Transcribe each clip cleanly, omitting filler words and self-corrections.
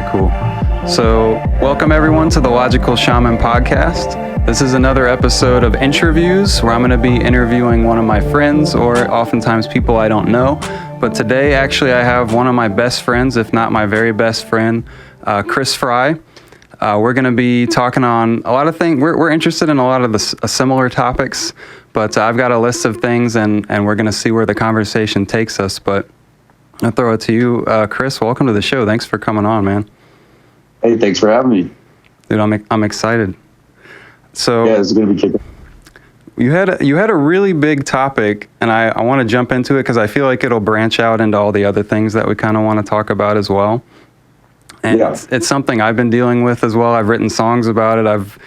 right, cool. So, welcome everyone to the Logical Shaman podcast. This is another episode of interviews where I'm going to be interviewing one of my friends or oftentimes people I don't know. But today, actually, I have one of my best friends, if not my very best friend, Chris Fry. We're going to be talking on a lot of things. We're interested in a lot of the similar topics, but I've got a list of things and we're going to see where the conversation takes us. But I'll throw it to you, Chris. Welcome to the show. Thanks for coming on, man. Hey, thanks for having me. Dude, I'm excited. So yeah, this is going to be kicking. You had a really big topic, and I want to jump into it because I feel like it'll branch out into all the other things that we kind of want to talk about as well. And yeah. it's something I've been dealing with as well. I've written songs about it. I've,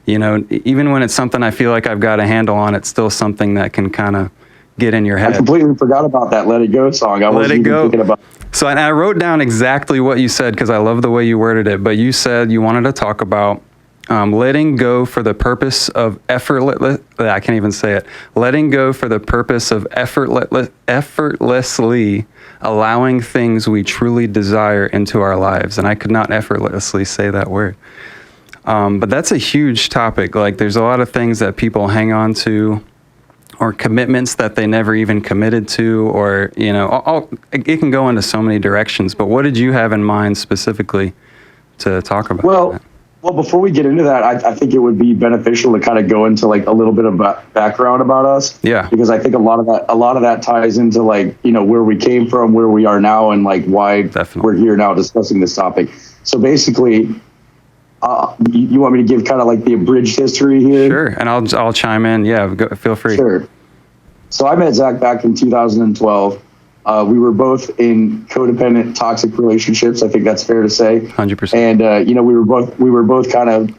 even when it's something I feel like I've got a handle on, it's still something that can kind of get in your head. I completely forgot about that Let It Go song. I wasn't even thinking about. So and I wrote down exactly what you said because I love the way you worded it. But you said you wanted to talk about letting go for the purpose of I can't even say it. Letting go for the purpose of effortlessly allowing things we truly desire into our lives. And I could not effortlessly say that word. But that's a huge topic. Like there's a lot of things that people hang on to, or commitments that they never even committed to, or, it can go into so many directions. But what did you have in mind specifically to talk about that? Well, before we get into that, I think it would be beneficial to kind of go into like a little bit of background about us. Yeah. Because I think a lot of that ties into like, where we came from, where we are now, and like why we're here now discussing this topic. So basically, you want me to give kind of like the abridged history here? Sure, and I'll chime in. Yeah, feel free. Sure. So I met Zach back in 2012. We were both in codependent, toxic relationships. I think that's fair to say. 100%. And we were both kind of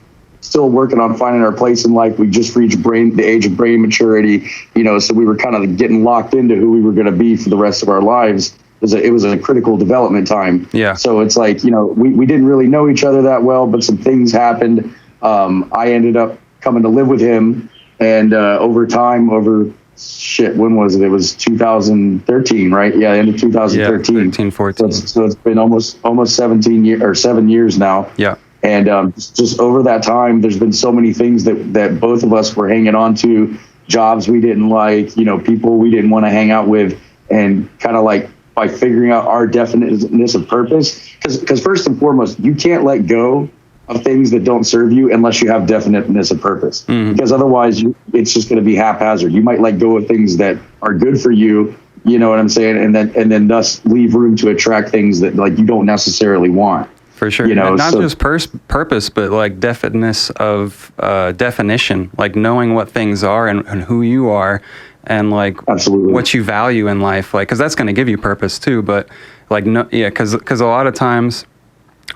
still working on finding our place in life. We just reached the age of brain maturity. So we were kind of getting locked into who we were going to be for the rest of our lives. It was a critical development time. Yeah. So it's like we didn't really know each other that well, but some things happened. I ended up coming to live with him, and over time, when was it? It was 2013, right? Yeah, end of 2013. Yeah, 13, 14. So it's been almost 7 years now. Yeah. And just over that time, there's been so many things that both of us were hanging on to, jobs we didn't like, people we didn't want to hang out with, and kind of like by figuring out our definiteness of purpose. Because first and foremost, you can't let go of things that don't serve you unless you have definiteness of purpose. Mm-hmm. Because otherwise it's just going to be haphazard. You might let go of things that are good for you, you know what I'm saying? And then thus leave room to attract things that like you don't necessarily want. For sure. Not just purpose, but like definiteness of definition, like knowing what things are and who you are, and like absolutely what you value in life. Like, cause that's going to give you purpose too. But like, cause a lot of times,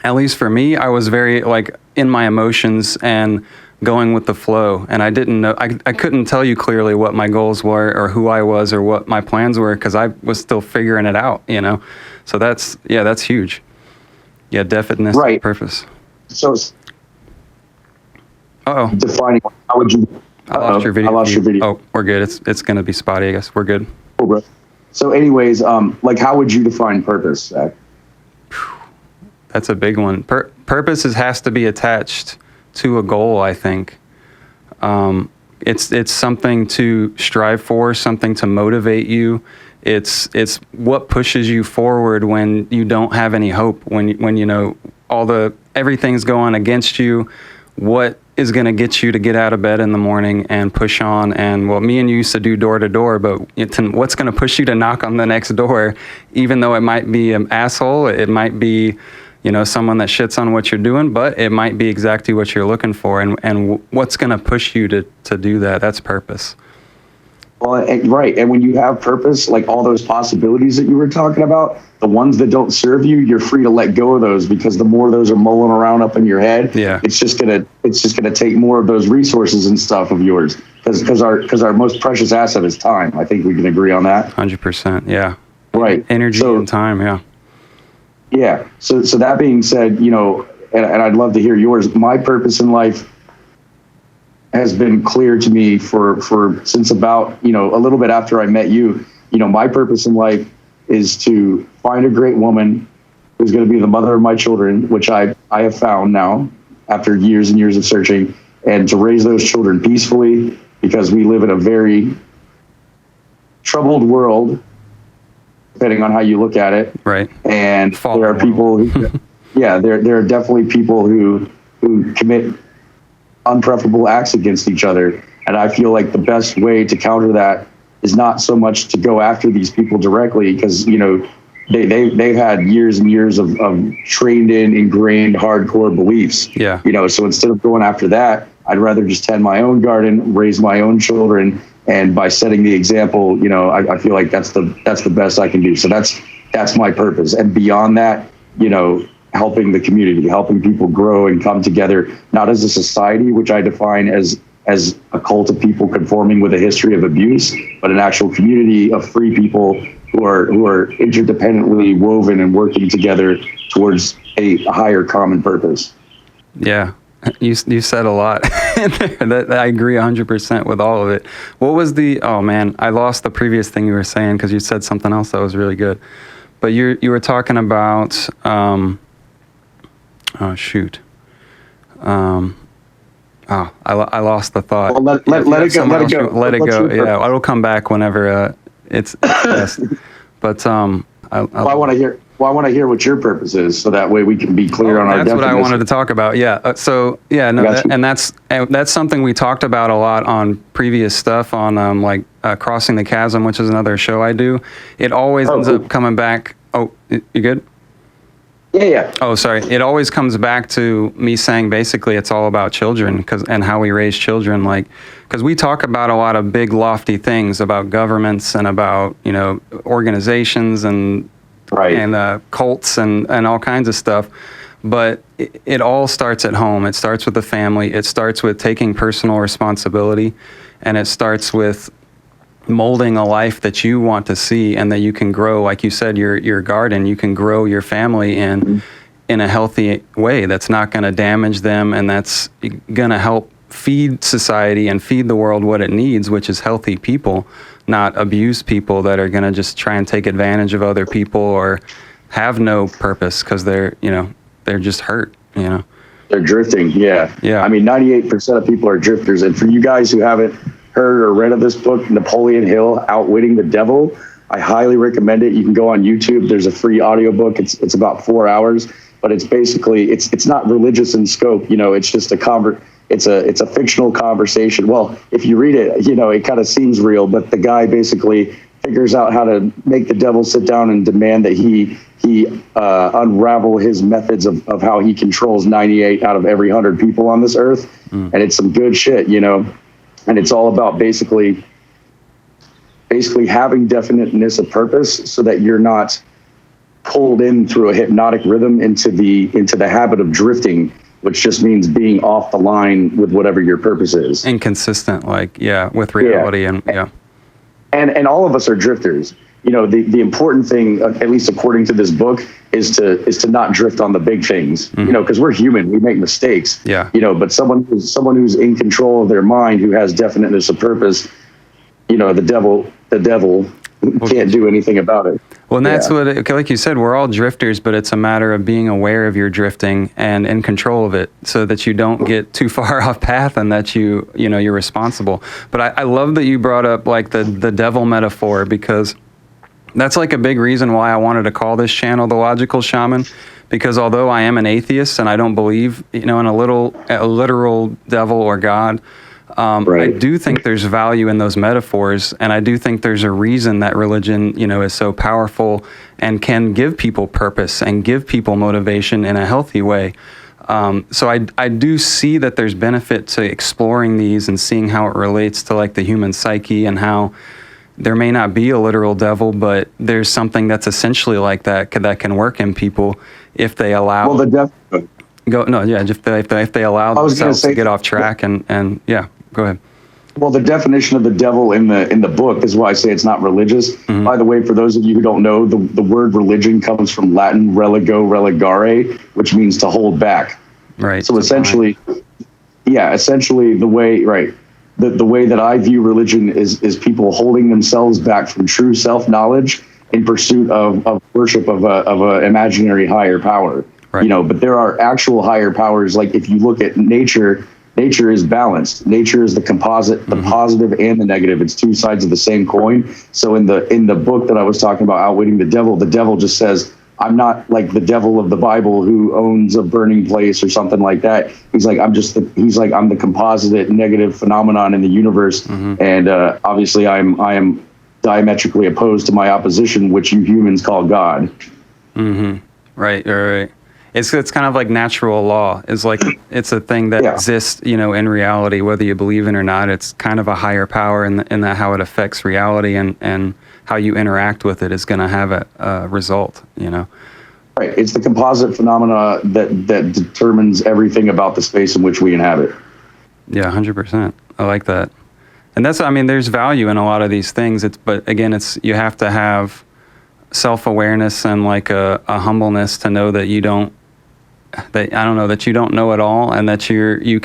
at least for me, I was very like in my emotions and going with the flow. And I didn't know, I couldn't tell you clearly what my goals were or who I was or what my plans were, because I was still figuring it out, So that's huge. Yeah, definiteness of purpose. So defining, how would you... I lost your video. Oh, we're good. It's going to be spotty, I guess. We're good. Cool, bro. So anyways, like how would you define purpose, Zach? That's a big one. Purpose has to be attached to a goal, I think. It's something to strive for, something to motivate you. It's what pushes you forward when you don't have any hope, when everything's going against you. What is going to get you to get out of bed in the morning and push on? And me and you used to do door to door, but what's going to push you to knock on the next door, even though it might be an asshole, it might be someone that shits on what you're doing, but it might be exactly what you're looking for. And what's going to push you to do that? That's purpose. Well, right. And when you have purpose, like all those possibilities that you were talking about, the ones that don't serve you, you're free to let go of those, because the more those are mulling around up in your head, it's just gonna take more of those resources and stuff of yours. Because our most precious asset is time. I think we can agree on that. 100%. Yeah. Right. Energy and time. Yeah. Yeah. So that being said, and I'd love to hear yours. My purpose in life has been clear to me for since about, a little bit after I met you. My purpose in life is to find a great woman, who's going to be the mother of my children, which I have found now after years and years of searching, and to raise those children peacefully, because we live in a very troubled world, depending on how you look at it. Right. And there are people who, yeah, there are definitely people who commit unpreferable acts against each other. And I feel like the best way to counter that is not so much to go after these people directly, because, you know, they've had years and years of trained in, ingrained, hardcore beliefs. Yeah. You know, so instead of going after that, I'd rather just tend my own garden, raise my own children, and by setting the example, you know, I feel like that's the best I can do. So that's my purpose. And beyond that, you know, helping the community, helping people grow and come together, not as a society, which I define as a cult of people conforming with a history of abuse, but an actual community of free people who are interdependently woven and working together towards a higher common purpose. Yeah, you said a lot in there. I agree 100% with all of it. What was oh man, I lost the previous thing you were saying because you said something else that was really good. But you were talking about, oh shoot. I lost the thought. Well, let it go. Let it go. Yeah, it'll come back whenever it's best. But I want to hear. Well, I want to hear what your purpose is, so that way we can be clear on our definition. That's what I wanted to talk about. Yeah. That's something we talked about a lot on previous stuff on Crossing the Chasm, which is another show I do. It always ends up coming back. Oh, you good? Yeah. Oh, sorry. It always comes back to me saying basically it's all about children and how we raise children. Because we talk about a lot of big, lofty things about governments and about, you know, organizations and cults and all kinds of stuff. But it all starts at home. It starts with the family. It starts with taking personal responsibility. And it starts with molding a life that you want to see and that you can grow. Like you said, your garden, you can grow your family in a healthy way that's not going to damage them, and that's going to help feed society and feed the world what it needs, which is healthy people, not abused people that are going to just try and take advantage of other people or have no purpose because they're just hurt, you know. They're drifting. Yeah. I mean, 98% of people are drifters. And for you guys who haven't heard or read of this book, Napoleon Hill, Outwitting the Devil, I highly recommend it. You can go on YouTube. There's a free audiobook. It's about 4 hours, but it's basically, it's not religious in scope. You know, it's just it's a fictional conversation. Well, if you read it, you know, it kind of seems real, but the guy basically figures out how to make the devil sit down and demand that he unravel his methods of how he controls 98 out of every 100 people on this earth. And it's some good shit, you know. And it's all about basically having definiteness of purpose, so that you're not pulled in through a hypnotic rhythm into the habit of drifting, which just means being off the line with whatever your purpose is. Inconsistent, with reality. And all of us are drifters. You know, the important thing, at least according to this book, is to not drift on the big things. You know, because we're human, we make mistakes. Yeah. You know, but someone who's in control of their mind, who has definiteness of purpose, you know, the devil can't do anything about it. Well, and that's like you said, we're all drifters, but it's a matter of being aware of your drifting and in control of it, so that you don't get too far off path and that you're responsible. But I love that you brought up like the devil metaphor, because that's like a big reason why I wanted to call this channel The Logical Shaman, because although I am an atheist and I don't believe, you know, in a literal devil or God, I do think there's value in those metaphors, and I do think there's a reason that religion, you know, is so powerful and can give people purpose and give people motivation in a healthy way. So I do see that there's benefit to exploring these and seeing how it relates to like the human psyche, and how there may not be a literal devil, but there's something that's essentially like that can work in people if they allow. Well, if they allow themselves to get off track and go ahead. Well, the definition of the devil in the book is why I say it's not religious. By the way, for those of you who don't know, the word religion comes from Latin religo, religare, which means to hold back. Right. So essentially the way that I view religion is people holding themselves back from true self-knowledge in pursuit of worship of a imaginary higher power. Right. But there are actual higher powers. Like if you look at nature is balanced. Nature is the composite, the positive and the negative. It's two sides of the same coin. So in the book that I was talking about, Outwitting the Devil just says, I'm not like the devil of the Bible who owns a burning place or something like that. He's like, I'm the composite negative phenomenon in the universe. And obviously I am diametrically opposed to my opposition, which you humans call God. Right. It's kind of like natural law. It's a thing that exists, in reality, whether you believe in it or not. It's kind of a higher power in that how it affects reality and how you interact with it is going to have a result, Right. It's the composite phenomena that determines everything about the space in which we inhabit. Yeah, 100%. I like that. And there's value in a lot of these things. But again, you have to have self-awareness and like a humbleness to know that you don't know it all, and that you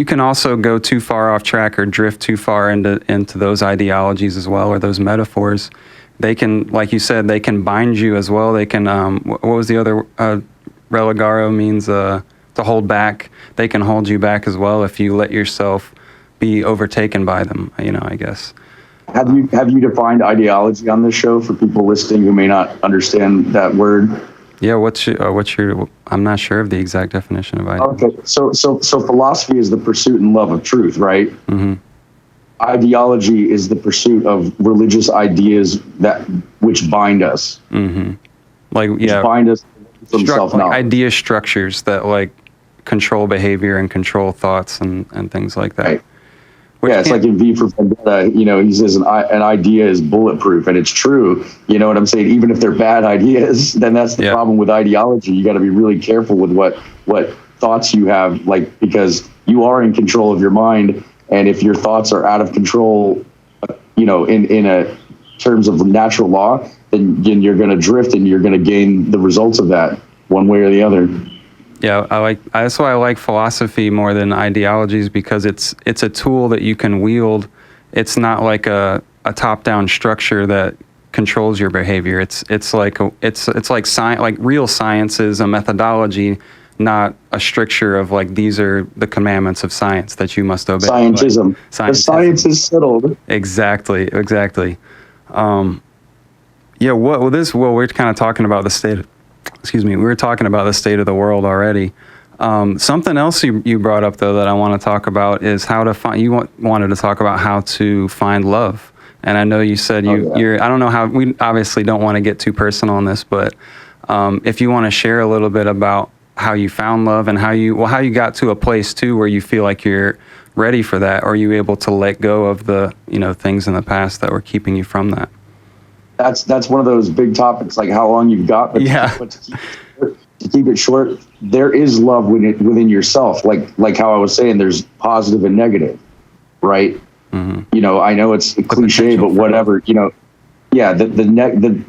can also go too far off track or drift too far into those ideologies as well, or those metaphors. They can, like you said, they can bind you as well. They can, what was the other, relegaro means to hold back. They can hold you back as well if you let yourself be overtaken by them, I guess. Have you defined ideology on this show for people listening who may not understand that word? Yeah, what's your? I'm not sure of the exact definition of ideology. Okay, so philosophy is the pursuit and love of truth, right? Ideology is the pursuit of religious ideas which bind us. Bind us from self-knowledge. Like idea structures that like control behavior and control thoughts and things like that. Right. It's like in V for Vendetta, he says an idea is bulletproof, and it's true. You know what I'm saying? Even if they're bad ideas, then that's the problem with ideology. You got to be really careful with what thoughts you have, like, because you are in control of your mind, and if your thoughts are out of control, in a terms of natural law, then you're going to drift, and you're going to gain the results of that one way or the other. Yeah, that's why I like philosophy more than ideologies, because it's a tool that you can wield. It's not like a top-down structure that controls your behavior. It's like science, like real science is a methodology, not a stricture of like these are the commandments of science that you must obey. Scientism. The science is settled. Exactly. We're kind of talking about the state. We were talking about the state of the world already. Something else you brought up, though, that I want to talk about is how to find. You wanted to talk about how to find love, and I know you said you're. I don't know how. We obviously don't want to get too personal on this, but if you want to share a little bit about how you found love and how you got to a place too where you feel like you're ready for that, or are you able to let go of the things in the past that were keeping you from that? That's one of those big topics, like how long you've got. But to keep it short, there is love within yourself. Like how I was saying, there's positive and negative, right? I know it's a cliche, but whatever. The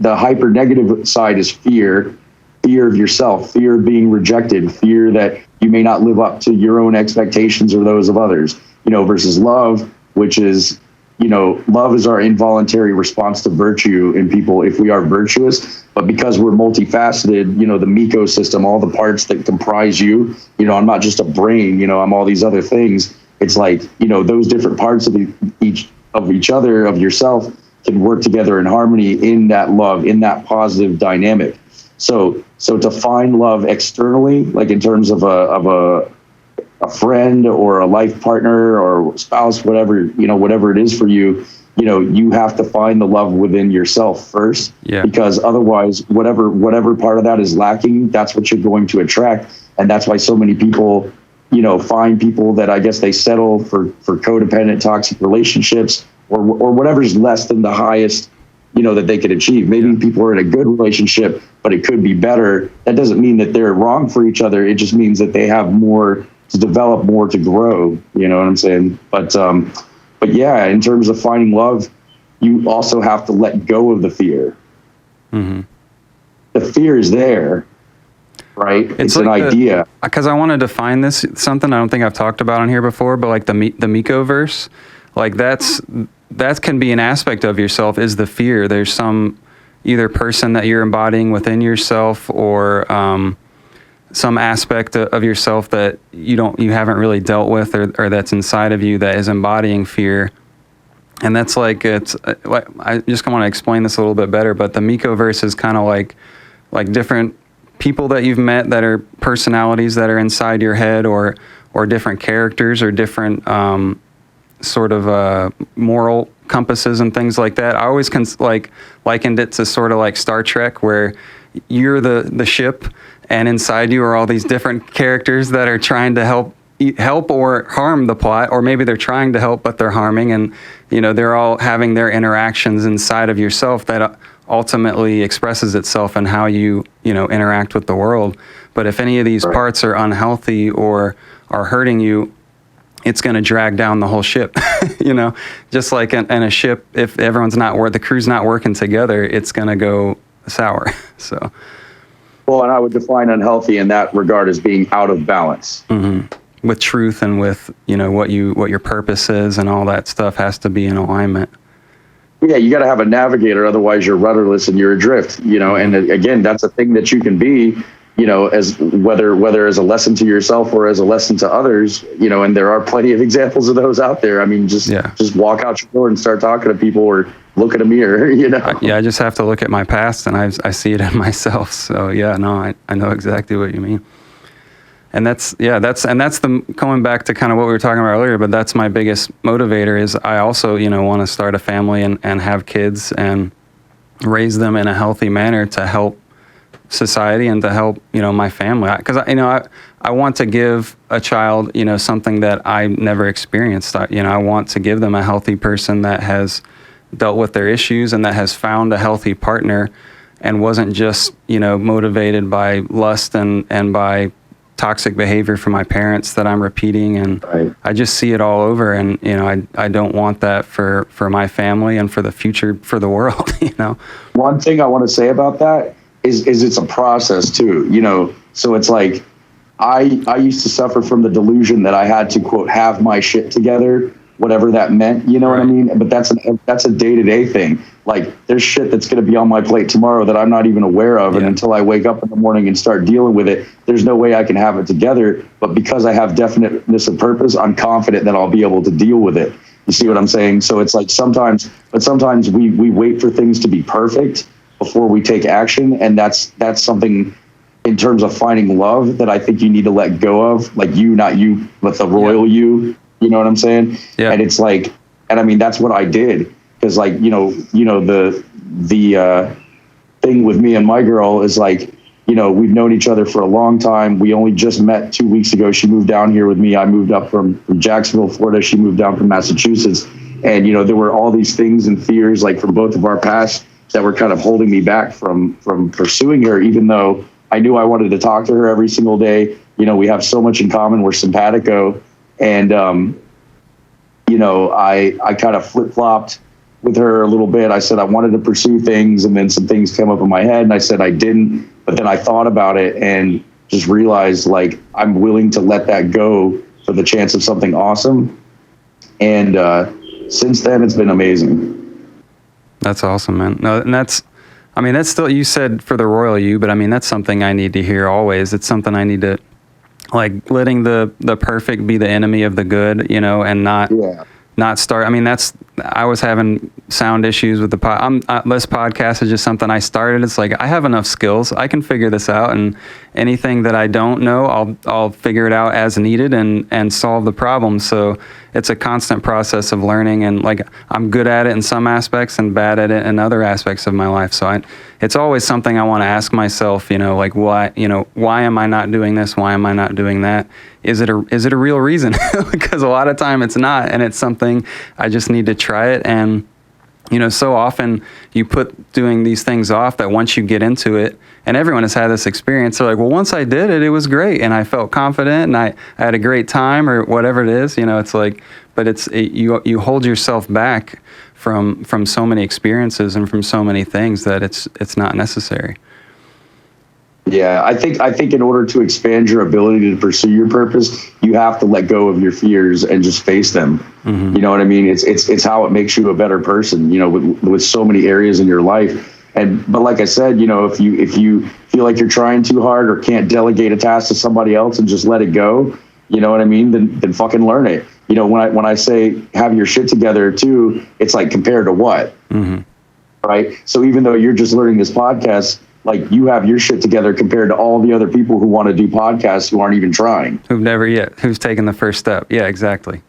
hyper negative side is fear of yourself, fear of being rejected, fear that you may not live up to your own expectations or those of others. Versus love, which is. Love is our involuntary response to virtue in people if we are virtuous. But because we're multifaceted, the Me-ko system, all the parts that comprise you, I'm not just a brain, I'm all these other things. It's like, those different parts of each other, of yourself, can work together in harmony in that love, in that positive dynamic. So to find love externally, like in terms of a friend or a life partner or spouse, whatever it is for you, you have to find the love within yourself first, because otherwise, whatever part of that is lacking, that's what you're going to attract. And that's why so many people, find people that I guess they settle for codependent, toxic relationships or whatever's less than the highest, that they could achieve. Maybe people are in a good relationship, but it could be better. That doesn't mean that they're wrong for each other. It just means that they have more to develop, more to grow, you know what I'm saying? But yeah, in terms of finding love, you also have to let go of the fear. The fear is there, right? It's like an idea. Because I want to define this, something I don't think I've talked about on here before, but like the Me-koverse, like that's that can be an aspect of yourself, is the fear. There's some either person that you're embodying within yourself, or some aspect of yourself that you haven't really dealt with, or that's inside of you that is embodying fear. And that's like, it's like, I just want to explain this a little bit better, but the Me-koverse is kind of like different people that you've met that are personalities that are inside your head, or different characters, or different sort of moral compasses and things like that. I always likened it to sort of like Star Trek, where you're the ship, and inside you are all these different characters that are trying to help or harm the plot, or maybe they're trying to help but they're harming, and they're all having their interactions inside of yourself that ultimately expresses itself in how you interact with the world. But if any of these parts are unhealthy or are hurting you, it's going to drag down the whole ship. Just like in a ship, if everyone's the crew's not working together, it's going to go sour. So. Well, and I would define unhealthy in that regard as being out of balance. Mm-hmm. With truth, and with what your purpose is, and all that stuff has to be in alignment. Yeah, you got to have a navigator, otherwise you're rudderless and you're adrift. And again, that's a thing that you can be, as whether as a lesson to yourself or as a lesson to others. And there are plenty of examples of those out there. I mean, just walk out your door and start talking to people, or look at a mirror. Yeah, I just have to look at my past, and I see it in myself. So yeah, no, I know exactly what you mean. And that's the going back to kind of what we were talking about earlier, but that's my biggest motivator. Is I also want to start a family and have kids and raise them in a healthy manner to help society and to help my family, because I want to give a child something that I never experienced. I want to give them a healthy person that has dealt with their issues and that has found a healthy partner, and wasn't just motivated by lust and by toxic behavior from my parents that I'm repeating. And I just see it all over, and I don't want that for my family and for the future, for the world. One thing I want to say about that is it's a process too. So it's like I used to suffer from the delusion that I had to, quote, have my shit together, whatever that meant, what I mean? But that's a day-to-day thing. Like, there's shit that's going to be on my plate tomorrow that I'm not even aware of. And until I wake up in the morning and start dealing with it, there's no way I can have it together. But because I have definiteness of purpose, I'm confident that I'll be able to deal with it. You see what I'm saying? So it's like sometimes we wait for things to be perfect before we take action. And that's something in terms of finding love that I think you need to let go of. Like, you, not you, but the royal you. You know what I'm saying? Yeah. And it's like, and I mean, that's what I did. Because like, the thing with me and my girl is like, we've known each other for a long time. We only just met 2 weeks ago. She moved down here with me. I moved up from Jacksonville, Florida. She moved down from Massachusetts. And, there were all these things and fears, like, from both of our past that were kind of holding me back from pursuing her, even though I knew I wanted to talk to her every single day. We have so much in common. We're simpatico. And, I kind of flip-flopped with her a little bit. I said I wanted to pursue things, and then some things came up in my head, and I said I didn't. But then I thought about it and just realized, like, I'm willing to let that go for the chance of something awesome. And since then, it's been amazing. That's awesome, man. No, and that's still, you said for the royal you, but I mean, that's something I need to hear always. It's something I need to, like, letting the perfect be the enemy of the good, and not start. I mean, I was having sound issues with this podcast is just something I started. It's like, I have enough skills. I can figure this out, and anything that I don't know, I'll figure it out as needed and solve the problem. So it's a constant process of learning, and like, I'm good at it in some aspects and bad at it in other aspects of my life. So it's always something I want to ask myself, like, why am I not doing this? Why am I not doing that? Is it a real reason? Because a lot of time it's not, and it's something I just need to try it. And so often you put doing these things off that once you get into it, and everyone has had this experience, they're like, well, once I did it, it was great, and I felt confident, and I had a great time, or whatever it is. It's like, but you hold yourself back from so many experiences and from so many things that it's not necessary. Yeah, I think in order to expand your ability to pursue your purpose, you have to let go of your fears and just face them. Mm-hmm. You know what I mean? It's how it makes you a better person, you know, with so many areas in your life. But like I said, you know, if you feel like you're trying too hard or can't delegate a task to somebody else and just let it go, you know what I mean? Then fucking learn it. You know, when I say have your shit together too, it's like compared to what? Mm-hmm. Right? So even though you're just learning this podcast, like you have your shit together compared to all the other people who want to do podcasts who aren't even trying. Who's taken the first step. Yeah, exactly.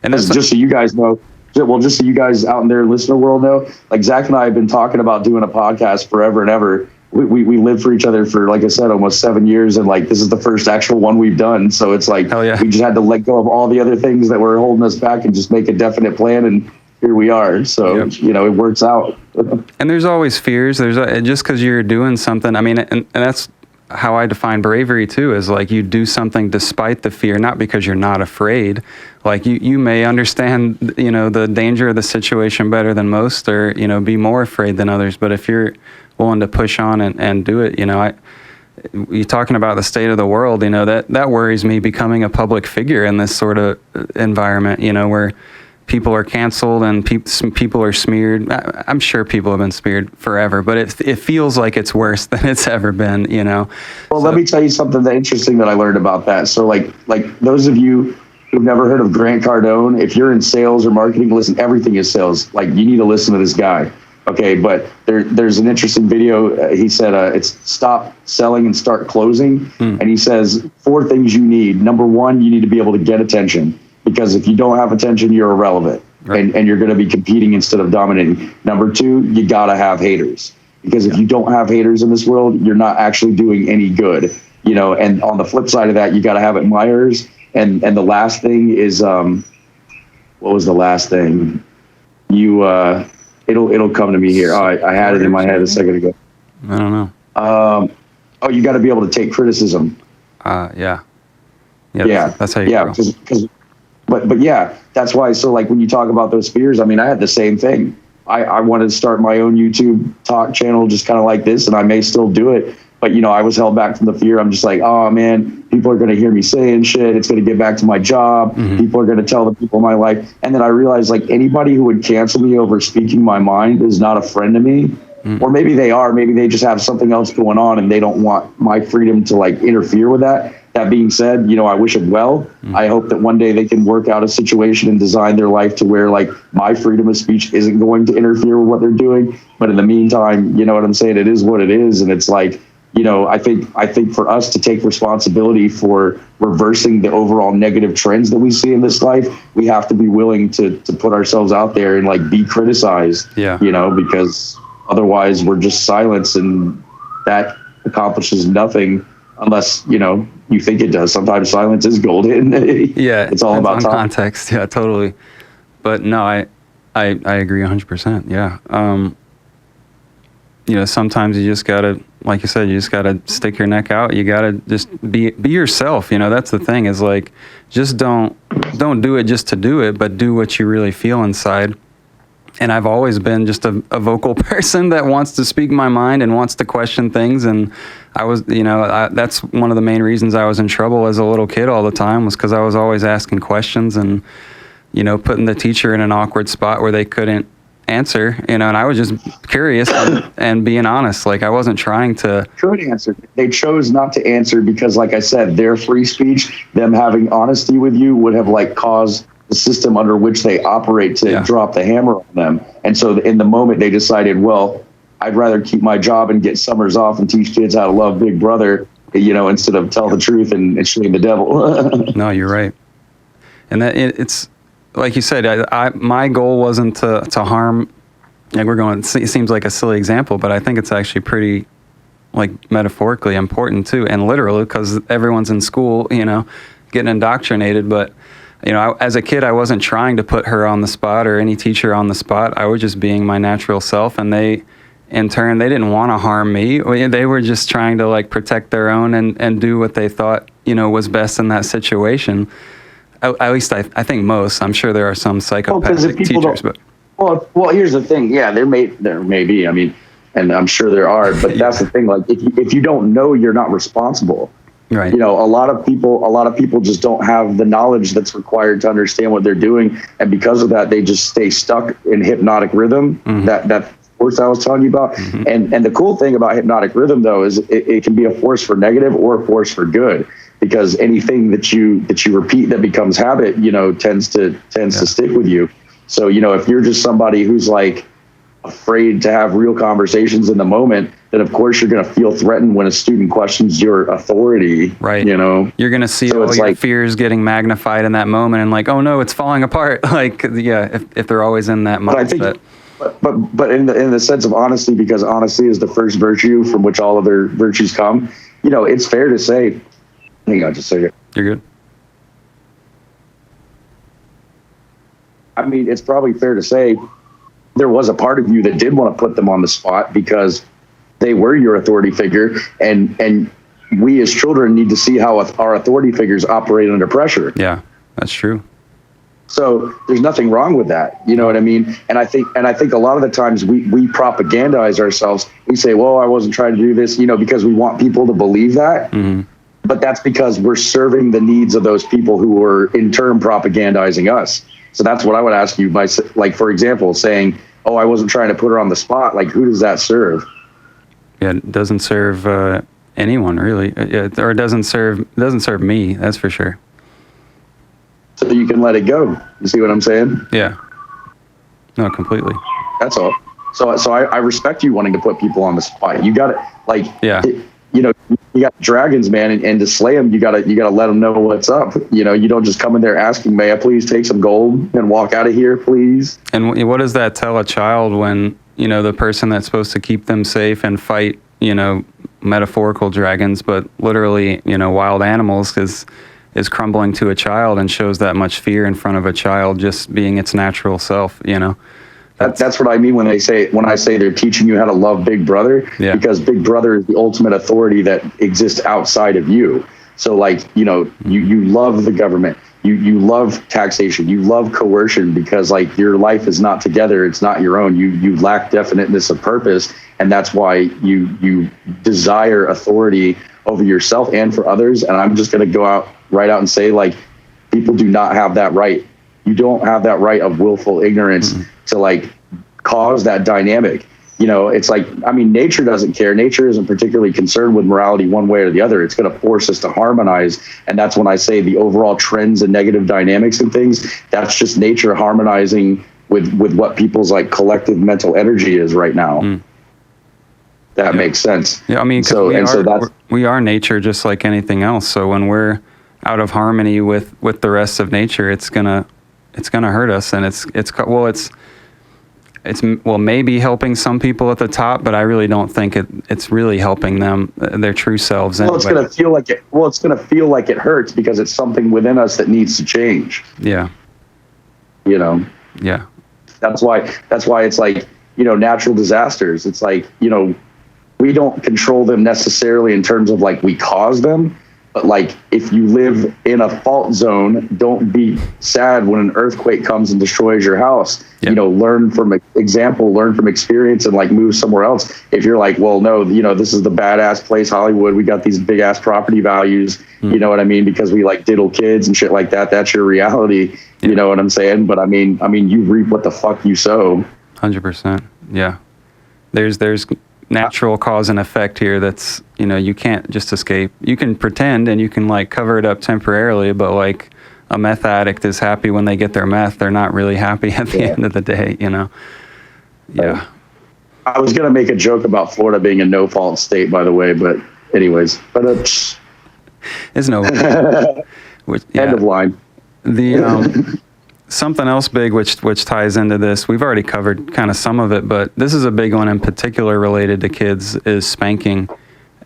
And that's just so you guys know, just so you guys out in their listener world know, like Zach and I have been talking about doing a podcast forever and ever. We lived for each other for, like I said, almost 7 years. And like, this is the first actual one we've done. So it's like, hell yeah. We just had to let go of all the other things that were holding us back and just make a definite plan. And here we are. So, yep. You know, it works out. And there's always fears. Just because you're doing something. I mean, and that's how I define bravery too, is like you do something despite the fear, not because you're not afraid. Like you may understand, you know, the danger of the situation better than most, or, you know, be more afraid than others. But if you're willing to push on and do it, you know, you're talking about the state of the world, you know, that worries me, becoming a public figure in this sort of environment, you know, where people are canceled and people are smeared. I'm sure people have been smeared forever, but it feels like it's worse than it's ever been, you know. Well, let me tell you something interesting that I learned about that. So like those of you who've never heard of Grant Cardone, if you're in sales or marketing, listen, everything is sales. Like you need to listen to this guy. Okay, but there's an interesting video. He said it's stop selling and start closing. And he says 4 things you need. Number 1, you need to be able to get attention. Because if you don't have attention, you're irrelevant, right? and you're going to be competing instead of dominating. Number 2, you got to have haters, because if you don't have haters in this world, you're not actually doing any good, you know. And on the flip side of that, you got to have admirers. And the last thing is, what was the last thing? It'll come to me here. Oh, I had it in my head a second ago. I don't know. You got to be able to take criticism. Yeah. That's how you grow. Because But yeah, that's why. So like when you talk about those fears, I mean, I had the same thing. I wanted to start my own YouTube talk channel, just kind of like this, and I may still do it. But, you know, I was held back from the fear. I'm just like, oh, man, people are going to hear me saying shit. It's going to get back to my job. Mm-hmm. People are going to tell the people in my life. And then I realized, like, anybody who would cancel me over speaking my mind is not a friend to me. Mm-hmm. Or maybe they are. Maybe they just have something else going on and they don't want my freedom to, like, interfere with that. That being said, you know, I wish them well. Mm-hmm. I hope that one day they can work out a situation and design their life to where, like, my freedom of speech isn't going to interfere with what they're doing. But in the meantime, you know what I'm saying? It is what it is. And it's like, you know, I think for us to take responsibility for reversing the overall negative trends that we see in this life, we have to be willing to put ourselves out there and, like, be criticized, you know, because otherwise we're just silence, and that accomplishes nothing unless, you know, you think it does. Sometimes silence is golden. Yeah. It's all about context. Yeah, totally. But no, I agree 100%. Yeah. You know, sometimes you just gotta, like you said, you just gotta stick your neck out. You gotta just be yourself. You know, that's the thing, is like, just don't do it just to do it, but do what you really feel inside. And I've always been just a vocal person that wants to speak my mind and wants to question things. And I was, you know, that's one of the main reasons I was in trouble as a little kid all the time, was because I was always asking questions and, you know, putting the teacher in an awkward spot where they couldn't answer, you know, and I was just curious and being honest. Like, I wasn't trying to. Could answer. They chose not to answer because, like I said, their free speech, them having honesty with you, would have, like, caused the system under which they operate to drop the hammer on them. And so in the moment they decided, well, I'd rather keep my job and get summers off and teach kids how to love Big Brother, you know, instead of tell the truth and shame the devil. No, you're right. And that it's like you said, my goal wasn't to harm. Like, it seems like a silly example, but I think it's actually pretty, like, metaphorically important too, and literally, because everyone's in school, you know, getting indoctrinated. But, you know, as a kid, I wasn't trying to put her on the spot or any teacher on the spot. I was just being my natural self, and they, in turn, they didn't want to harm me. They were just trying to, like, protect their own and do what they thought, you know, was best in that situation. At least I think most. I'm sure there are some psychopathic teachers, but well, here's the thing. Yeah, there may be. I mean, and I'm sure there are, but that's the thing. Like if you don't know, you're not responsible. Right. You know, a lot of people just don't have the knowledge that's required to understand what they're doing. And because of that, they just stay stuck in hypnotic rhythm, that force I was telling you about. And the cool thing about hypnotic rhythm, though, is it can be a force for negative or a force for good, because anything that you repeat that becomes habit, you know, tends to stick with you. So, you know, if you're just somebody who's like afraid to have real conversations in the moment, then of course you're going to feel threatened when a student questions your authority. Right. You know, you're going to see all your fears getting magnified in that moment, and like, oh no, it's falling apart. Like, yeah, if they're always in that mindset. But in the sense of honesty, because honesty is the first virtue from which all other virtues come. You know, it's fair to say. Hang on, just a second. You're good. I mean, it's probably fair to say there was a part of you that did want to put them on the spot because they were your authority figure, and we as children need to see how our authority figures operate under pressure. Yeah, that's true. So there's nothing wrong with that. You know what I mean? And I think a lot of the times we propagandize ourselves. We say, well, I wasn't trying to do this, you know, because we want people to believe that. But that's because we're serving the needs of those people who are in turn propagandizing us. So that's what I would ask you by, like, for example, saying, oh, I wasn't trying to put her on the spot. Like, who does that serve? Yeah, it doesn't serve anyone really, or it doesn't serve me. That's for sure. So you can let it go. You see what I'm saying? Yeah. No, completely. That's all. So I respect you wanting to put people on the spot. You got to, like, you know, you got dragons, man, and to slay them, you gotta let them know what's up. You know, you don't just come in there asking, may I please take some gold and walk out of here, please? And what does that tell a child when, you know, the person that's supposed to keep them safe and fight, you know, metaphorical dragons, but literally, you know, wild animals, is crumbling to a child and shows that much fear in front of a child just being its natural self, you know? That's what I mean when I say they're teaching you how to love Big Brother, because Big Brother is the ultimate authority that exists outside of you. So, like, you know, you love the government, you love taxation, you love coercion, because like your life is not together, it's not your own. You lack definiteness of purpose, and that's why you desire authority over yourself and for others. And I'm just going to go right out and say, like, people do not have that right. You don't have that right of willful ignorance to like cause that dynamic. You know, it's like, I mean, nature doesn't care. Nature isn't particularly concerned with morality one way or the other. It's going to force us to harmonize. And that's when I say the overall trends and negative dynamics and things, that's just nature harmonizing with what people's like collective mental energy is right now. That makes sense. Yeah, I mean, we are nature just like anything else. So when we're out of harmony with the rest of nature, it's gonna hurt us, and it's maybe helping some people at the top, but I really don't think it's really helping them, their true selves. Well, it's gonna feel like it. Well, it's gonna feel like it hurts because it's something within us that needs to change. Yeah. You know. Yeah. That's why it's like, you know, natural disasters. It's like, you know, we don't control them necessarily in terms of like we cause them. But like, if you live in a fault zone, don't be sad when an earthquake comes and destroys your house. You know, learn from experience, and like move somewhere else. If you're like, well, no, you know, this is the badass place, Hollywood. We got these big ass property values. You know what I mean? Because we like diddle kids and shit like that. That's your reality. You know what I'm saying? But I mean, you reap what the fuck you sow. 100%. Yeah. There's natural cause and effect here that's, you know, you can't just escape. You can pretend and you can like cover it up temporarily, but like a meth addict is happy when they get their meth. They're not really happy at the end of the day, you know? Yeah. I was going to make a joke about Florida being a no fault state, by the way, but anyways, but it's no end of line. The something else big which ties into this, we've already covered kind of some of it, but this is a big one in particular related to kids, is spanking.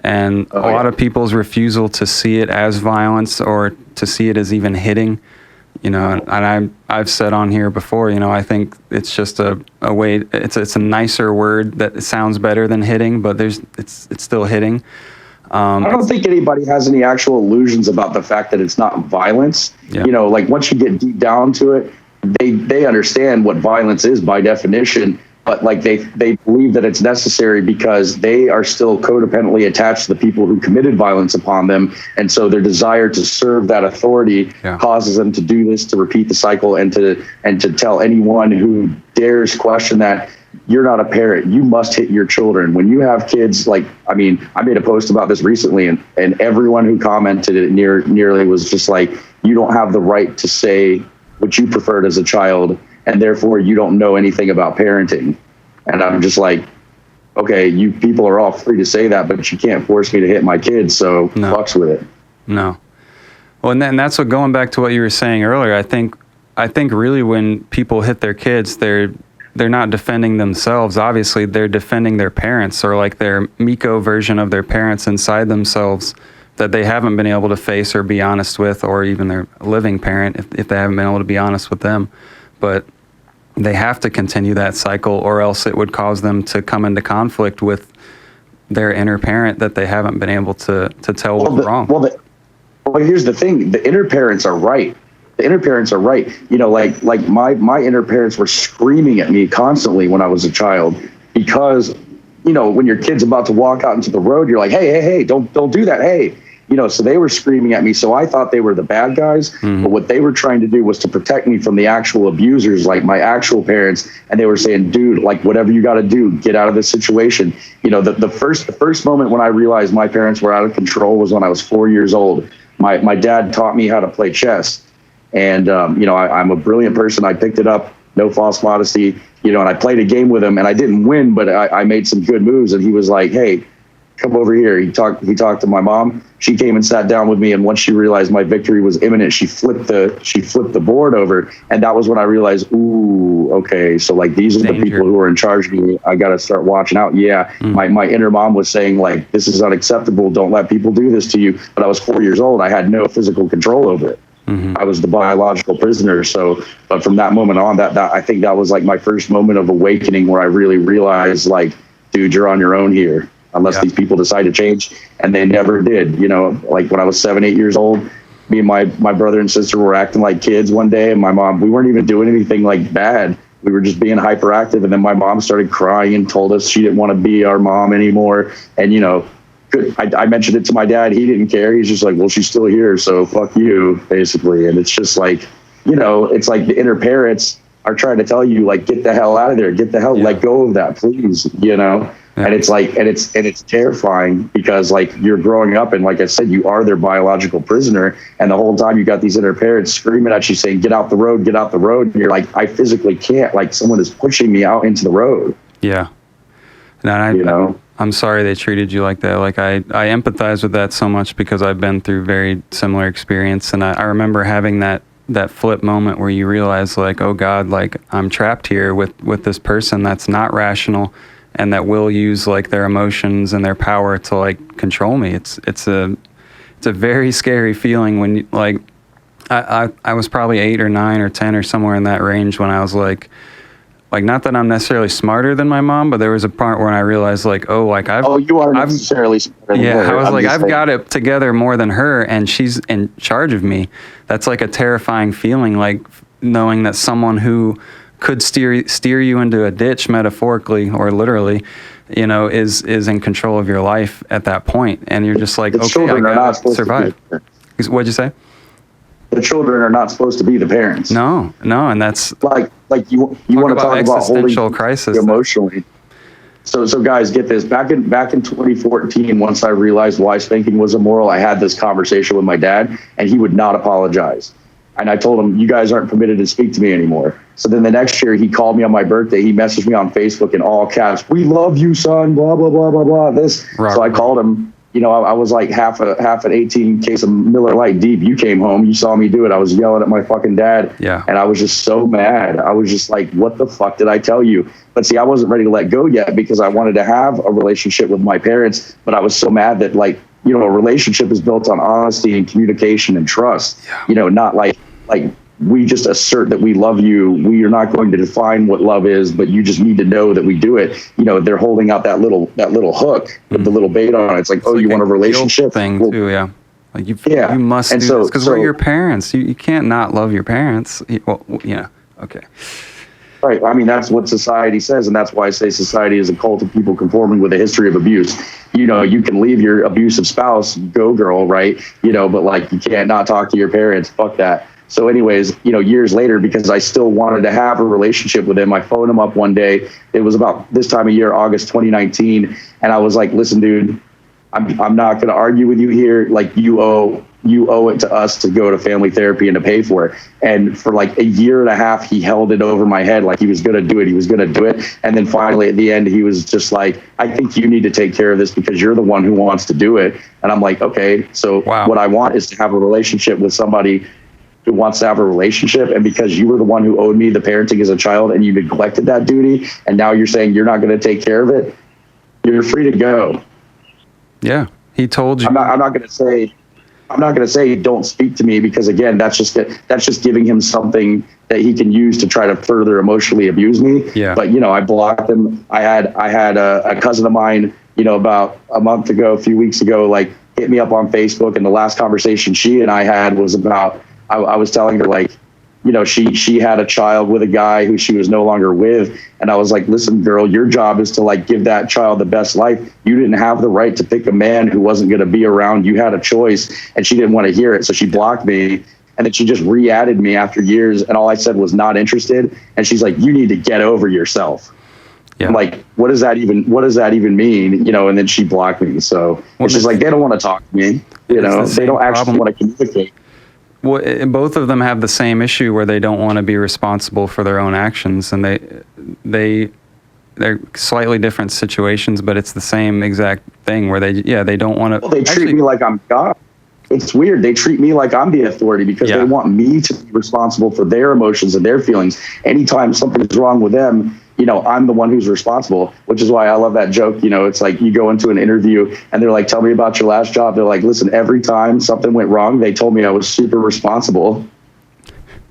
And a lot of people's refusal to see it as violence or to see it as even hitting, you know, and I've said on here before, you know, I think it's just a way, it's a nicer word that sounds better than hitting, but it's still hitting. I don't think anybody has any actual illusions about the fact that it's not violence. You know, like once you get deep down to it, they understand what violence is by definition. but like they believe that it's necessary because they are still codependently attached to the people who committed violence upon them. And so their desire to serve that authority causes them to do this, to repeat the cycle, and to tell anyone who dares question that, you're not a parent. You must hit your children. When you have kids, like, I mean, I made a post about this recently, and everyone who commented it nearly was just like, you don't have the right to say what you preferred as a child, and therefore you don't know anything about parenting. And I'm just like, okay, you people are all free to say that, but you can't force me to hit my kids, so fucks with it. No. Well, and that's what, going back to what you were saying earlier, I think really when people hit their kids, they're not defending themselves. Obviously, they're defending their parents, or like their Me-ko version of their parents inside themselves that they haven't been able to face or be honest with, or even their living parent if they haven't been able to be honest with them. But they have to continue that cycle, or else it would cause them to come into conflict with their inner parent that they haven't been able to tell what's wrong. Well, here's the thing. The inner parents are right. The inner parents are right. You know, like my inner parents were screaming at me constantly when I was a child, because, you know, when your kid's about to walk out into the road, you're like, hey, don't do that. Hey, you know, so they were screaming at me. So I thought they were the bad guys, but what they were trying to do was to protect me from the actual abusers, like my actual parents. And they were saying, dude, like, whatever you got to do, get out of this situation. You know, the first moment when I realized my parents were out of control was when I was 4 years old. My dad taught me how to play chess. And, you know, I'm a brilliant person. I picked it up, no false modesty, you know, and I played a game with him, and I didn't win, but I made some good moves. And he was like, hey, come over here. He talked to my mom. She came and sat down with me. And once she realized my victory was imminent, she flipped the board over. And that was when I realized, ooh, okay. So like, these are the people who are in charge of me. I got to start watching out. Yeah. My inner mom was saying, like, this is unacceptable. Don't let people do this to you. But I was 4 years old. I had no physical control over it. I was the biological prisoner. So, but from that moment on, that I think that was like my first moment of awakening, where I really realized, like, dude, you're on your own here, unless these people decide to change. And they never did. You know, like when I was 7, 8 years old, me and my brother and sister were acting like kids one day, and my mom, we weren't even doing anything like bad. We were just being hyperactive. And then my mom started crying and told us she didn't want to be our mom anymore. And, you know, I mentioned it to my dad. He didn't care. He's just like, well, she's still here, so fuck you, basically. And it's just like, you know, it's like the inner parents are trying to tell you, like, get the hell out of there, get the hell, let go of that, please, you know. And it's like, and it's terrifying, because like, you're growing up, and like I said, you are their biological prisoner, and the whole time you got these inner parents screaming at you saying, get out the road, and you're like, I physically can't, like, someone is pushing me out into the road. Yeah. And you know, I'm sorry they treated you like that. Like, I empathize with that so much, because I've been through very similar experience. And I remember having that flip moment where you realize, like, oh God, like, I'm trapped here with this person that's not rational, and that will use like their emotions and their power to like control me. It's a very scary feeling when you, like, I was probably 8 or 9 or 10 or somewhere in that range when I was like, not that I'm necessarily smarter than my mom, but there was a part where I realized, like, oh, like you are necessarily smarter than her. Yeah, I was like, I've got it together more than her, and she's in charge of me. That's like a terrifying feeling, like knowing that someone who could steer you into a ditch, metaphorically or literally, you know, is in control of your life at that point, and you're just like, the okay, I gotta survive. What'd you say? The children are not supposed to be the parents. No, and that's like you want to talk about existential crisis emotionally. So guys, get this. Back in 2014, once I realized why spanking was immoral, I had this conversation with my dad, and he would not apologize. And I told him, you guys aren't permitted to speak to me anymore. So then the next year, he called me on my birthday. He messaged me on Facebook in all caps, we love you, son, blah, blah, blah, blah, blah, this. So I called him. You know, I was like half an 18 case of Miller Lite deep. You came home, you saw me do it. I was yelling at my fucking dad. Yeah. And I was just so mad. I was just like, what the fuck did I tell you? But see, I wasn't ready to let go yet, because I wanted to have a relationship with my parents. But I was so mad that, like, you know, a relationship is built on honesty and communication and trust. Yeah. You know, not like we just assert that we love you. We are not going to define what love is, but you just need to know that we do it. You know, they're holding out that little hook with the little bait on it. It's like, it's you want a relationship thing, well, too, yeah. Like you must do this because we're your parents. You can't not love your parents. Well, yeah, okay. Right. I mean, that's what society says. And that's why I say society is a cult of people conforming with a history of abuse. You know, you can leave your abusive spouse, go girl, right? You know, but like you can't not talk to your parents. Fuck that. So anyways, you know, years later, because I still wanted to have a relationship with him, I phoned him up one day. It was about this time of year, August 2019. And I was like, listen, dude, I'm not going to argue with you here. Like you owe it to us to go to family therapy and to pay for it. And for like a year and a half, he held it over my head like he was going to do it. He was going to do it. And then finally at the end, he was just like, I think you need to take care of this because you're the one who wants to do it. And I'm like, okay, so what I want is to have a relationship with somebody who wants to have a relationship. And because you were the one who owed me the parenting as a child and you neglected that duty, and now you're saying you're not going to take care of it, you're free to go. Yeah, he told you. I'm not going to say don't speak to me because again, that's just giving him something that he can use to try to further emotionally abuse me. Yeah. But you know, I blocked him. I had a cousin of mine, you know, about a few weeks ago, like hit me up on Facebook, and the last conversation she and I had was about I was telling her like, you know, she had a child with a guy who she was no longer with. And I was like, listen, girl, your job is to like give that child the best life. You didn't have the right to pick a man who wasn't going to be around. You had a choice, and she didn't want to hear it. So she blocked me, and then she just re-added me after years. And all I said was not interested. And she's like, you need to get over yourself. Yeah. I'm like, what does that even mean? You know, and then she blocked me. So it's just like, they don't want to talk to me. You know, they don't actually want to communicate. Well, both of them have the same issue where they don't want to be responsible for their own actions, and they're slightly different situations, but it's the same exact thing where they don't want to. Well, they treat me like I'm God. It's weird. They treat me like I'm the authority because they want me to be responsible for their emotions and their feelings. Anytime something's wrong with them, you know, I'm the one who's responsible, which is why I love that joke. You know, it's like you go into an interview and they're like, tell me about your last job. They're like, listen, every time something went wrong, they told me I was super responsible.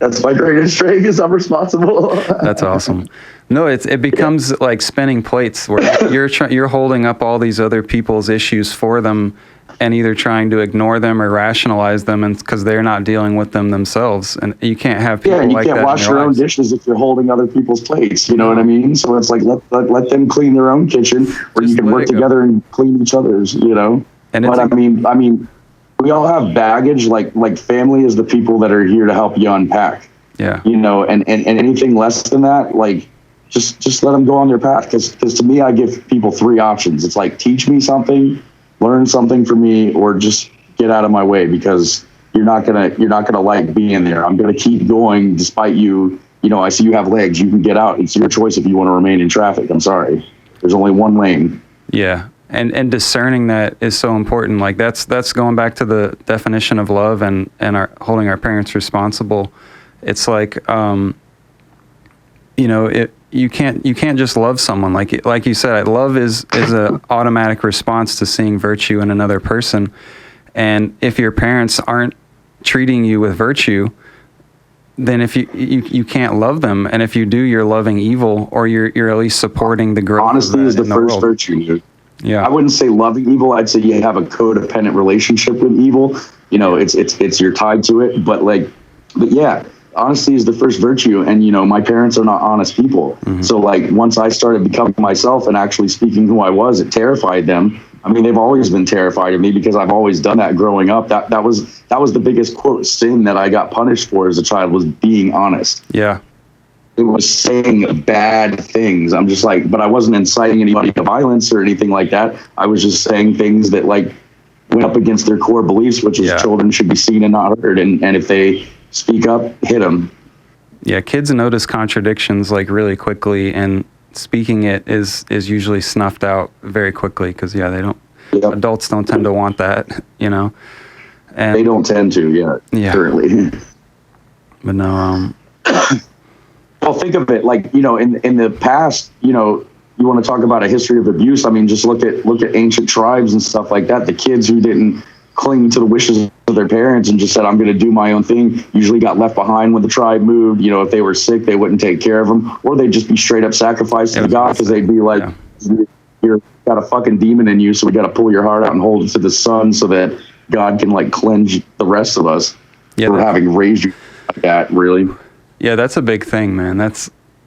That's my greatest strength is I'm responsible. That's awesome. No, it becomes like spinning plates where you're holding up all these other people's issues for them and either trying to ignore them or rationalize them, and because they're not dealing with them themselves. And you can't have people like that. Yeah, and you can't wash your own dishes if you're holding other people's plates. You know what I mean? So it's like let them clean their own kitchen, or you can work together and clean each other's. You know. But I mean, we all have baggage. Like family is the people that are here to help you unpack. Yeah. You know, and anything less than that, like just let them go on their path. Because to me, I give people three options. It's like teach me something, learn something from me, or just get out of my way because you're not gonna like being there. I'm gonna keep going despite you. You know, I see you have legs. You can get out. It's your choice if you want to remain in traffic. I'm sorry. There's only one lane. Yeah. And discerning that is so important. Like that's going back to the definition of love and holding our parents responsible. It's like, you know, you can't just love someone. Like you said, love is an automatic response to seeing virtue in another person. And if your parents aren't treating you with virtue, then if you can't love them. And if you do, you're loving evil, or you're at least supporting the growth. Honesty is the first virtue, dude. Yeah. I wouldn't say loving evil. I'd say you have a codependent relationship with evil. You know, it's you're tied to it. But yeah. Honesty is the first virtue, and you know my parents are not honest people. Mm-hmm. So like once I started becoming myself and actually speaking who I was, it terrified them. I mean, they've always been terrified of me because I've always done that growing up. That was the biggest quote sin that I got punished for as a child, was being honest. Yeah, it was saying bad things. I'm just like, but I wasn't inciting anybody to violence or anything like that. I was just saying things that like went up against their core beliefs, which is children should be seen and not heard, and if they speak up, hit them. Yeah, kids notice contradictions like really quickly, and speaking it is usually snuffed out very quickly because they don't. Yep. Adults don't tend to want that, you know. And they don't tend to, currently. But no. Well, think of it like, you know, in the past, you know, you want to talk about a history of abuse. I mean, just look at ancient tribes and stuff like that. The kids who didn't cling to the wishes of their parents and just said, I'm going to do my own thing, usually got left behind when the tribe moved. You know, if they were sick, they wouldn't take care of them, or they'd just be straight up sacrificed to God because they'd be like, you're got a fucking demon in you, so we got to pull your heart out and hold it to the sun so that God can like cleanse the rest of us for having raised you like that, really. Yeah, that's a big thing, man.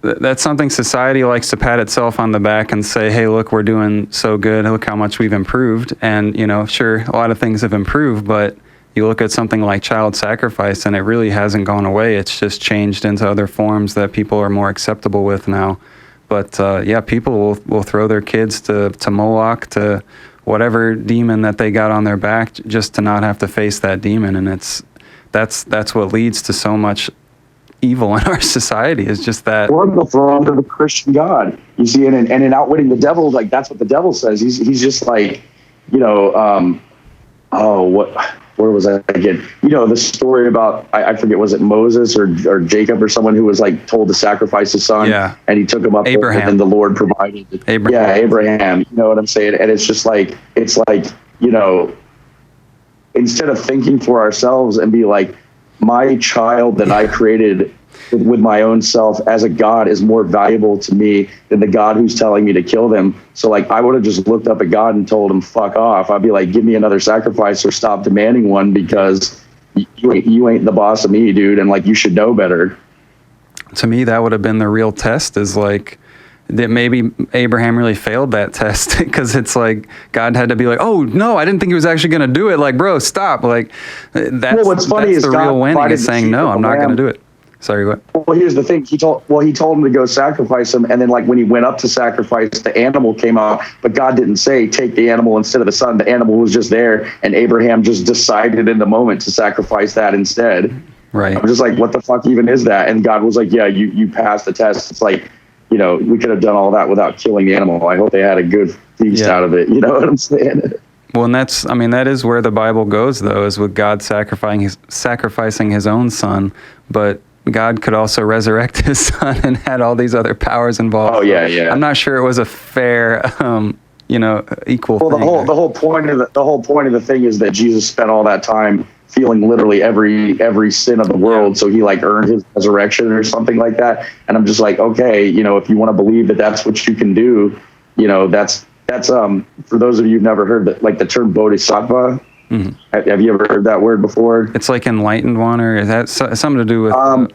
that's something society likes to pat itself on the back and say, hey, look, we're doing so good. Look how much we've improved. And, sure, a lot of things have improved, but you look at something like child sacrifice and it really hasn't gone away. It's just changed into other forms that people are more acceptable with now. But people will throw their kids to Moloch, to whatever demon that they got on their back, just to not have to face that demon. And that's what leads to so much evil in our society, is just that. Or they'll throw under the Christian God. You see, and in Outwitting the Devil, like, that's what the devil says. He's just like, where was I again? The story about, I forget, was it Moses or Jacob or someone who was like told to sacrifice his son? Yeah. And he took him up, Abraham. and the Lord provided. Abraham. Yeah, Abraham. You know what I'm saying? And it's just like, instead of thinking for ourselves and be like, my child that I created with my own self as a God is more valuable to me than the God who's telling me to kill them. So like, I would have just looked up at God and told him, fuck off. I'd be like, give me another sacrifice or stop demanding one, because you ain't the boss of me, dude. And like, you should know better. To me, that would have been the real test, is like, that maybe Abraham really failed that test, because it's like God had to be like, oh no, I didn't think he was actually going to do it. Like, bro, stop. Like, what's funny is the God real winning, is saying, no, I'm not going to do it. Sorry, what? Well, here's the thing. He told him to go sacrifice him, and then like when he went up to sacrifice, the animal came out, but God didn't say take the animal instead of the son. The animal was just there, and Abraham just decided in the moment to sacrifice that instead. Right. I'm just like, what the fuck even is that? And God was like, yeah, you passed the test. It's like, we could have done all that without killing the animal. I hope they had a good feast out of it. You know what I'm saying? Well, and that is where the Bible goes, though, is with God sacrificing his own son, but God could also resurrect his son and had all these other powers involved. Oh yeah, yeah. I'm not sure it was a fair, equal. Well, thing. the whole point of the thing is that Jesus spent all that time feeling literally every sin of the world, so he like earned his resurrection or something like that. And I'm just like, okay, if you want to believe that that's what you can do, that's for those of you who've never heard that, like the term bodhisattva. Mm-hmm. Have you ever heard that word before? It's like enlightened one, or is that something to do with? So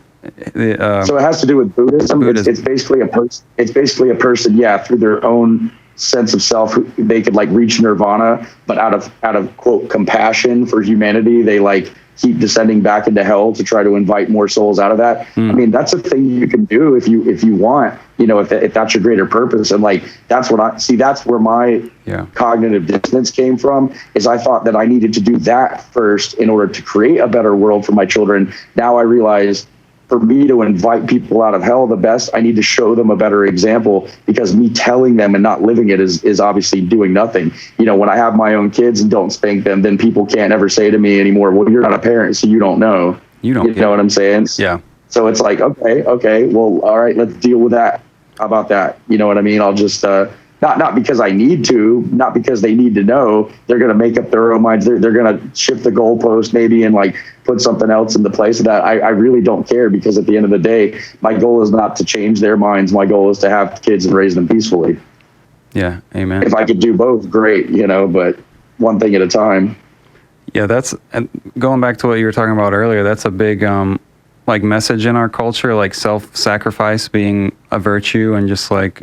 it has to do with Buddhism. It's basically a person. It's basically a person, through their own sense of self, they could like reach nirvana, but out of quote compassion for humanity, they like keep descending back into hell to try to invite more souls out of that. I mean, that's a thing you can do if you want, if that's your greater purpose. And like, that's where my cognitive dissonance came from, is I thought that I needed to do that first in order to create a better world for my children. Now I realize, for me to invite people out of hell the best, I need to show them a better example, because me telling them and not living it is obviously doing nothing. When I have my own kids and don't spank them, then people can't ever say to me anymore, well, you're not a parent, so you don't know. You know what I'm saying? Yeah. So it's like, okay, well, all right, let's deal with that. How about that? You know what I mean? I'll just, not because I need to, not because they need to know. They're going to make up their own minds. They're going to shift the goalpost maybe and like put something else in the place of that. I really don't care, because at the end of the day, my goal is not to change their minds. My goal is to have kids and raise them peacefully. Yeah. Amen. If I could do both, great, but one thing at a time. Yeah. And going back to what you were talking about earlier, that's a big, like message in our culture, like self-sacrifice being a virtue, and just like,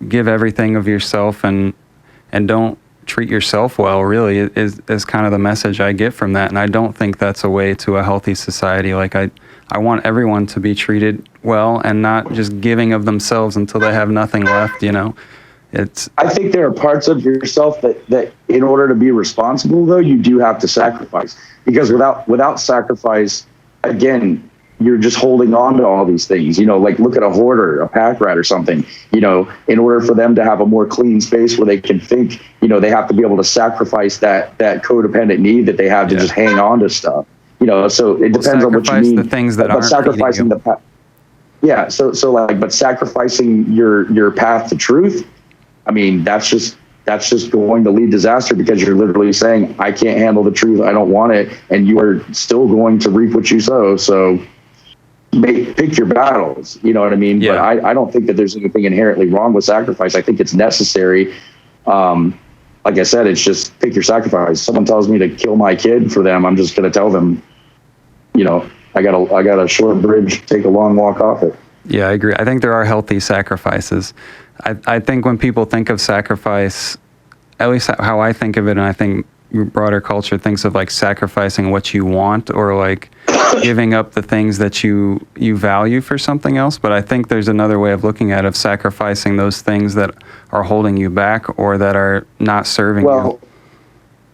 give everything of yourself and don't treat yourself well, really, is kind of the message I get from that. And I don't think that's a way to a healthy society. Like I want everyone to be treated well and not just giving of themselves until they have nothing left, I think there are parts of yourself that in order to be responsible, though, you do have to sacrifice, because without sacrifice, again, you're just holding on to all these things, like look at a hoarder, a pack rat or something, in order for them to have a more clean space where they can think, they have to be able to sacrifice that codependent need that they have to just hang on to stuff, so it depends on what you mean. The things that aren't sacrificing the path. Yeah. So like, but sacrificing your path to truth, I mean, that's just going to lead disaster, because you're literally saying, I can't handle the truth. I don't want it. And you are still going to reap what you sow. So pick your battles, you know what I mean? Yeah. But I don't think that there's anything inherently wrong with sacrifice. I think it's necessary. Like I said, it's just pick your sacrifice. Someone tells me to kill my kid for them, I'm just going to tell them, I got a short bridge, take a long walk off it. Yeah, I agree. I think there are healthy sacrifices. I think when people think of sacrifice, at least how I think of it, and I think broader culture thinks of like sacrificing what you want or like giving up the things that you value for something else. But I think there's another way of looking at it, of sacrificing those things that are holding you back or that are not serving you.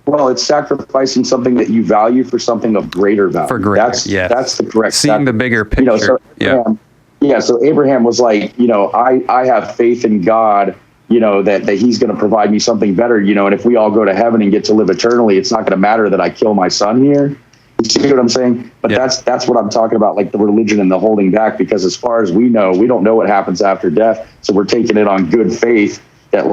Well, it's sacrificing something that you value for something of greater value. For greater, that's the correct. Seeing the bigger picture. So Abraham was like, I have faith in God, that he's going to provide me something better, and if we all go to heaven and get to live eternally, it's not going to matter that I kill my son here. You see what I'm saying? But that's what I'm talking about, like the religion and the holding back, because as far as we know, we don't know what happens after death. So we're taking it on good faith that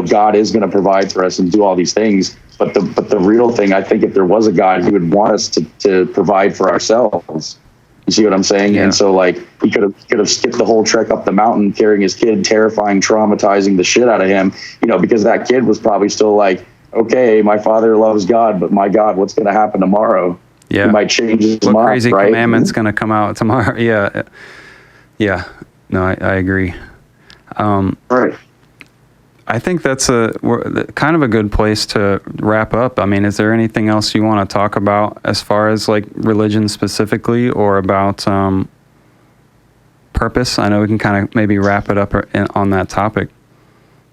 God is going to provide for us and do all these things. But the real thing, I think if there was a God, he would want us to provide for ourselves. You see what I'm saying? Yeah. And so he could have skipped the whole trek up the mountain carrying his kid, terrifying, traumatizing the shit out of him, because that kid was probably still like, okay, my father loves God, but my God, what's going to happen tomorrow? Yeah. He might change his mind, crazy right? commandment's going to come out tomorrow. Yeah. Yeah. No, I agree. All right. I think that's kind of a good place to wrap up. I mean, is there anything else you want to talk about as far as like religion specifically, or about purpose? I know we can kind of maybe wrap it up on that topic.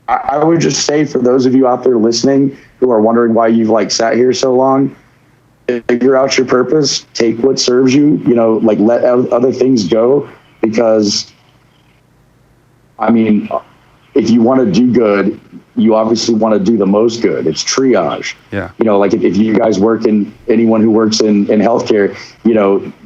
I would just say, for those of you out there listening who are wondering why you've sat here so long, figure out your purpose, take what serves you, let other things go, because I mean, if you want to do good, you obviously want to do the most good. It's triage. Yeah. If you guys anyone who works in healthcare,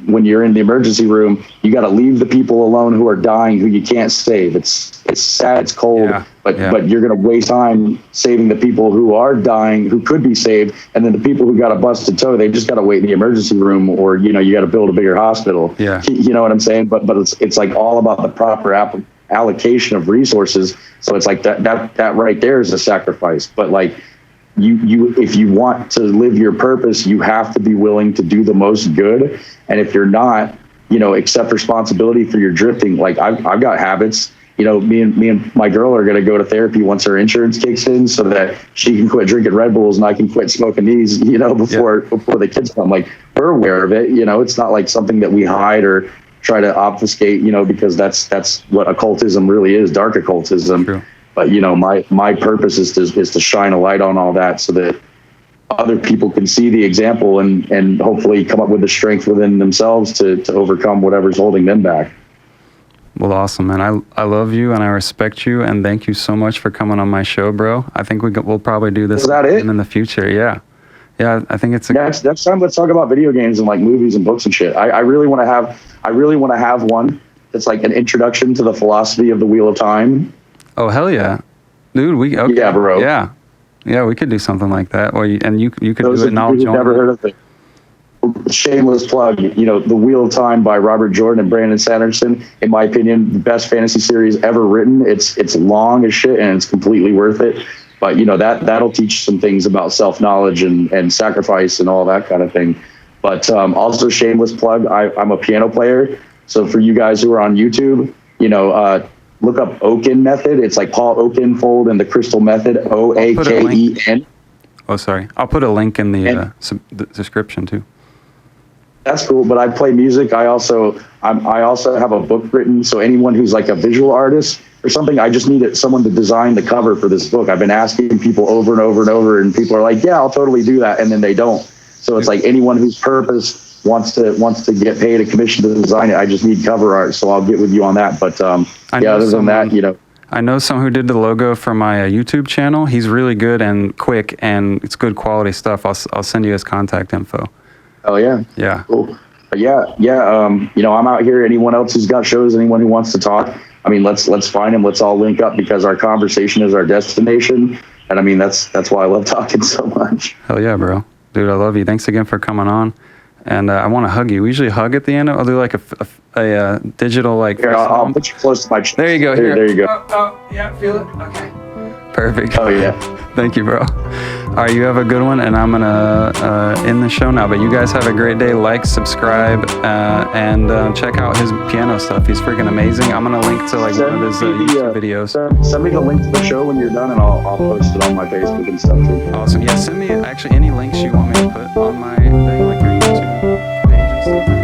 when you're in the emergency room, you got to leave the people alone who are dying, who you can't save. It's sad, it's cold, but you're going to waste time saving the people who are dying, who could be saved. And then the people who got a busted toe, they just got to wait in the emergency room, or, you got to build a bigger hospital. Yeah. You know what I'm saying? But it's like all about the proper allocation of resources. So it's like that right there is a sacrifice. But you if you want to live your purpose, you have to be willing to do the most good. And if you're not, accept responsibility for your drifting. I've got habits. Me and my girl are going to go to therapy once her insurance kicks in, so that she can quit drinking Red Bulls and I can quit smoking these, before the kids come. We're aware of it. It's not like something that we hide or try to obfuscate, because that's what occultism really is, dark occultism. True. But my purpose is to shine a light on all that, so that other people can see the example and hopefully come up with the strength within themselves to overcome whatever's holding them back. Well, awesome, man. I love you and I respect you, and thank you so much for coming on my show, bro. I think we'll probably do this in the future. Yeah. Yeah, I think it's next time. Let's talk about video games and movies and books and shit. I really want to have one that's like an introduction to the philosophy of the Wheel of Time. Oh, hell yeah, dude. Okay. Yeah, bro. Yeah, we could do something like that. Or you could do it. And I'll join. Never heard of it. Shameless plug. The Wheel of Time by Robert Jordan and Brandon Sanderson. In my opinion, the best fantasy series ever written. It's long as shit and it's completely worth it. But that'll teach some things about self-knowledge and sacrifice and all that kind of thing. But also, shameless plug, I'm a piano player. So for you guys who are on YouTube, look up Oaken Method. It's like Paul Oakenfold and the Crystal Method, Oaken. Oh, sorry. I'll put a link in the description too. That's cool. But I play music. I also have a book written. So anyone who's like a visual artist or something, I just needed someone to design the cover for this book. I've been asking people over and over and over, and people are like, yeah, I'll totally do that. And then they don't. So it's like anyone whose purpose wants to get paid a commission to design it, I just need cover art. So I'll get with you on that. But other than that, I know someone who did the logo for my YouTube channel. He's really good and quick, and it's good quality stuff. I'll send you his contact info. Oh yeah. Yeah. Cool. But I'm out here. Anyone else who's got shows, anyone who wants to talk, I mean, let's find them. Let's all link up, because our conversation is our destination. And I mean, that's why I love talking so much. Hell yeah, bro. Dude, I love you. Thanks again for coming on. And I want to hug you. We usually hug at the end. I'll do like a digital Here, I'll put you close to my chest. There you go. There you go. Oh, yeah, feel it. Okay. Perfect. Oh yeah. Thank you, bro. All right, you have a good one, and I'm gonna end the show now. But you guys have a great day. Like, subscribe, and check out his piano stuff. He's freaking amazing. I'm gonna link to like one of his YouTube videos. Send me the link to the show when you're done, and I'll post it on my Facebook and stuff too. Awesome. Yeah, send me actually any links you want me to put on my thing, like your YouTube page and stuff.